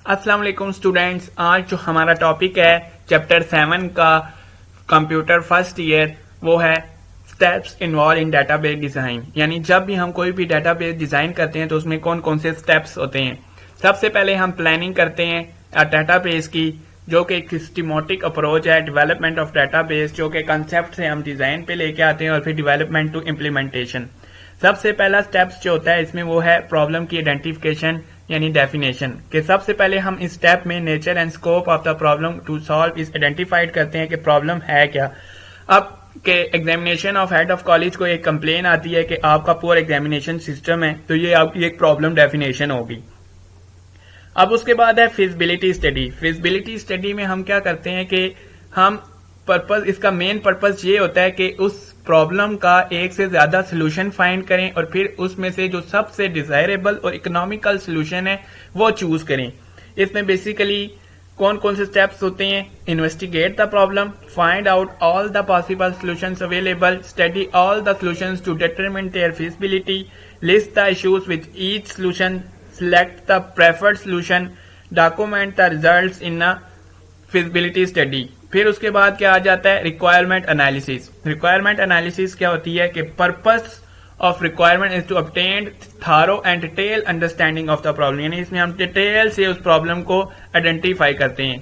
अस्सलाम वालेकुम स्टूडेंट्स। आज जो हमारा टॉपिक है चैप्टर 7 का कंप्यूटर फर्स्ट ईयर, वो है steps involve in database design. यानी जब भी हम कोई भी डेटाबेस डिजाइन करते हैं तो उसमें कौन कौन से स्टेप्स होते हैं। सबसे पहले हम प्लानिंग करते हैं डेटाबेस की, जो कि एक सिस्टमैटिक अप्रोच है डेवलपमेंट ऑफ डेटाबेस, जो कि कंसेप्ट से हम डिजाइन पे लेके आते हैं और फिर डेवलपमेंट टू इम्प्लीमेंटेशन। सबसे पहला स्टेप्स जो होता है इसमें वो है प्रॉब्लम की आइडेंटिफिकेशन यानी डेफिनेशन के। सबसे पहले हम इस स्टेप में nature and scope of the problem to solve इस आइडेंटिफाइड करते हैं कि प्रॉब्लम है क्या। अब के examination of head of college को एक कंप्लेन आती है कि आपका पुअर एग्जामिनेशन सिस्टम है, तो ये आपकी एक प्रॉब्लम डेफिनेशन होगी। अब उसके बाद है फिजिबिलिटी स्टडी। फिजिबिलिटी स्टडी में हम क्या करते हैं कि हम इसका मेन पर्पस ये होता है कि उस प्रॉब्लम का एक से ज्यादा सोल्यूशन फाइंड करें और फिर उसमें से जो सबसे डिजायरेबल और इकोनॉमिकल सोल्यूशन है वो चूज करें। इसमें बेसिकली कौन कौन से स्टेप्स होते हैं: investigate the problem, find out all the possible solutions available, study all the solutions to determine their feasibility, list the issues with each solution, select the preferred solution, document the results in a feasibility study। फिर उसके बाद क्या आ जाता है requirement analysis. Requirement analysis क्या होती है कि purpose of requirement is to obtain thorough and detail understanding of the problem, यानी इसमें हम डिटेल से उस प्रॉब्लम को आइडेंटिफाई करते हैं।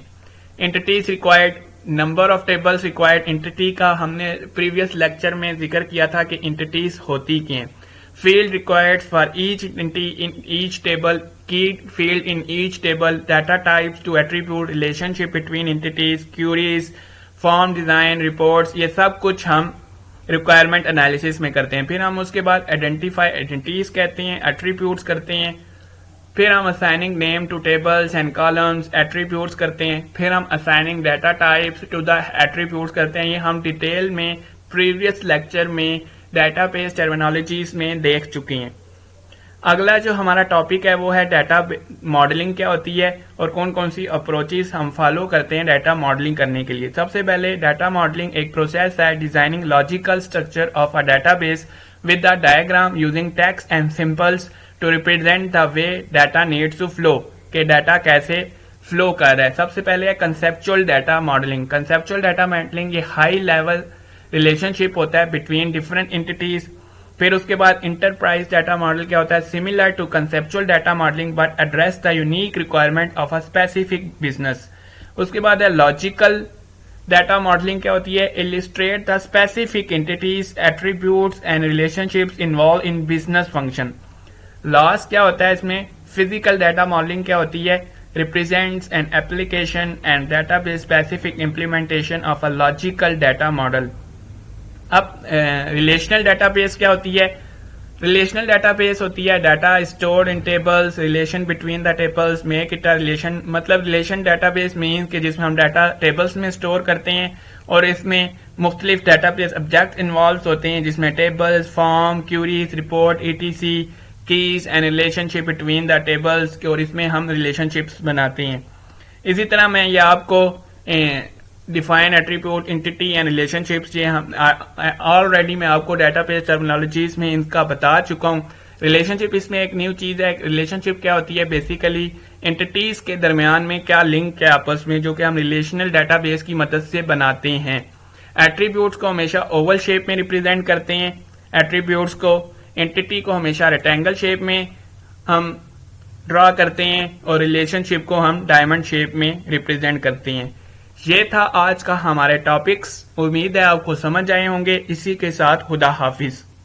Entities required, number of tables required. Entity का हमने प्रीवियस लेक्चर में जिक्र किया था कि एंटिटीज होती क्या हैं। Field required for each entity in each table, key field in each table, data types to attribute, relationship between entities, queries, form design, reports, ये सब कुछ हम requirement analysis में करते हैं। फिर हम उसके बाद identify entities कहते हैं, attributes करते हैं, फिर हम assigning name to tables and columns, attributes करते हैं, फिर हम assigning data types to the attributes करते हैं। ये हम डिटेल में previous lecture में डेटाबेस टर्मिनोलॉजीज में देख चुके हैं। अगला जो हमारा टॉपिक है वो है डाटा मॉडलिंग क्या होती है और कौन कौन सी अप्रोचेस हम फॉलो करते हैं डाटा मॉडलिंग करने के लिए। सबसे पहले डाटा मॉडलिंग एक प्रोसेस है designing logical structure of a database with the diagram using text and symbols to represent the way data needs to flow, के डाटा कैसे फ्लो कर रहा है। सबसे पहले है conceptual data modelling. Conceptual data modelling ये हाई लेवल रिलेशनशिप होता है बिटवीन डिफरेंट एंटिटीज। फिर उसके बाद इंटरप्राइज डाटा मॉडल क्या होता है, similar to conceptual data modelling but address the unique requirement of a specific business. उसके बाद है लॉजिकल डाटा मॉडलिंग क्या होती है, illustrate the specific entities, attributes and relationships involve in business function. Last क्या होता है इसमें, फिजिकल डाटा मॉडलिंग क्या होती है, represents an application and database specific implementation of a logical data model। अब रिलेशनल डेटाबेस क्या होती है, रिलेशनल डेटाबेस होती है data stored in tables, relation between the tables, make it a relation. मतलब रिलेशन डेटाबेस मीन्स कि जिसमें हम डाटा टेबल्स में स्टोर करते हैं और इसमें मुख्तलिफ डेटाबेस ऑब्जेक्ट इन्वॉल्व होते हैं जिसमें tables, form, queries, report, ETC, keys and relationship between the tables, और इसमें हम रिलेशनशिप्स बनाते हैं। इसी तरह मैं ये आपको define attribute, entity and relationships, ये हम ऑलरेडी मैं आपको डेटाबेस टर्मिनोलॉजीज में इनका बता चुका हूँ। रिलेशनशिप इसमें एक न्यू चीज है। रिलेशनशिप क्या होती है, बेसिकली एंटिटीज के दरमियान में क्या लिंक है आपस में, जो कि हम रिलेशनल डेटाबेस की मदद से बनाते हैं। एट्रीब्यूट्स को हमेशा ओवल शेप में रिप्रेजेंट करते हैं एट्रीब्यूट्स को, एंटिटी को हमेशा रेक्टेंगल शेप में हम ड्रॉ करते हैं और रिलेशनशिप को हम डायमंड शेप में रिप्रेजेंट करते हैं। ये था आज का हमारे टॉपिक्स। उम्मीद है आपको समझ आए होंगे। इसी के साथ खुदा हाफिज।